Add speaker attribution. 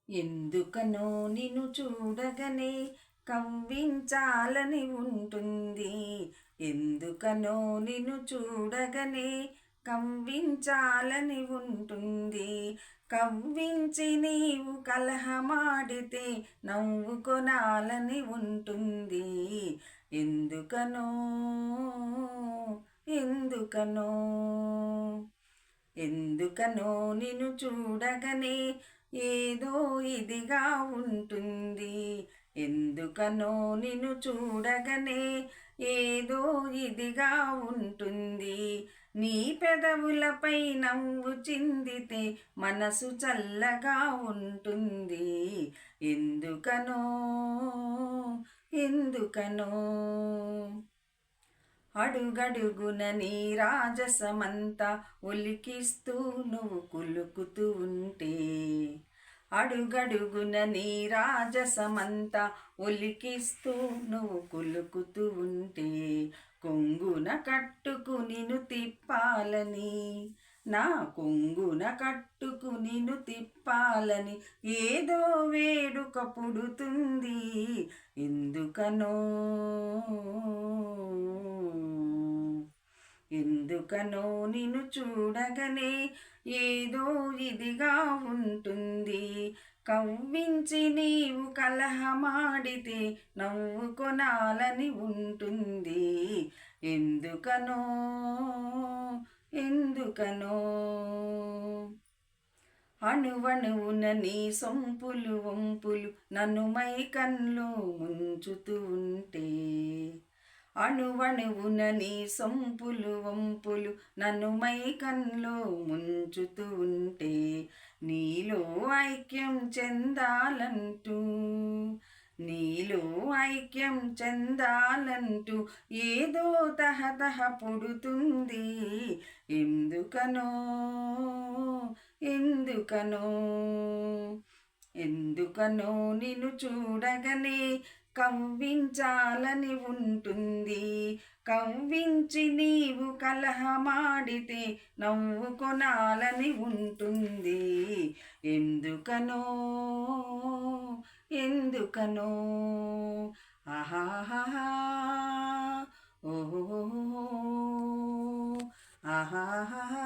Speaker 1: ఎందుకనో నిన్ను చూడగనే కవ్వించాలని ఉంటుంది. ఎందుకనో నిన్ను చూడగనే కవ్వించాలని ఉంటుంది. కవ్వించి నీవు కలహమాడితే నవ్వుకొనాలని ఉంటుంది. ఎందుకనో ఎందుకనో ఎందుకనో నిన్ను చూడగనే ఏదో ఇదిగా ఉంటుంది. ఎందుకనో నిన్ను చూడగనే ఏదో ఇదిగా ఉంటుంది. నీ పెదవులపై నవ్వు చిందితే మనసు చల్లగా ఉంటుంది. ఎందుకనో ఎందుకనో అడుగడుగున నీ రాజసమంతా ఒలికిస్తూ నువ్వు కులుకుతూ ఉంటే, అడుగడుగున నీ రాజసమంతా ఒలికిస్తూ నువ్వు కులుకుతూ ఉంటే, కొంగున కట్టుకు నిన్ను తిప్పాలని, నా కొంగున కట్టుకు నిన్ను తిప్పాలని ఏదో వేడుక పుడుతుంది. ఎందుకనో ఎందుకనో నిన్ను చూడగనే ఏదో ఇదిగా ఉంటుంది. కవ్వించి నీవు కలహమాడితే నవ్వుకొనాలని ఉంటుంది. ఎందుకనో ఎందుకనో అణువణువున నీ సొంపులు వంపులు నన్ను మైకంలో ముంచుతూ ఉంటే, అణువణువున నీ సొంపులు వంపులు నన్ను మైకంలో ముంచుతూ ఉంటే, నీలో ఐక్యం చెందాలంటూ, నీలో ఐక్యం చెందాలంటూ ఏదో తహతహ పుడుతుంది. ఎందుకనో ఎందుకనో ఎందుకనో నిన్ను చూడగనే కవ్వించాలని ఉంటుంది. కవ్వించి నీవు కలహమాడితే నవ్వుకొనాలని ఉంటుంది. ఎందుకనో ఎందుకనో ఆహాహా ఓహో ఆహాహా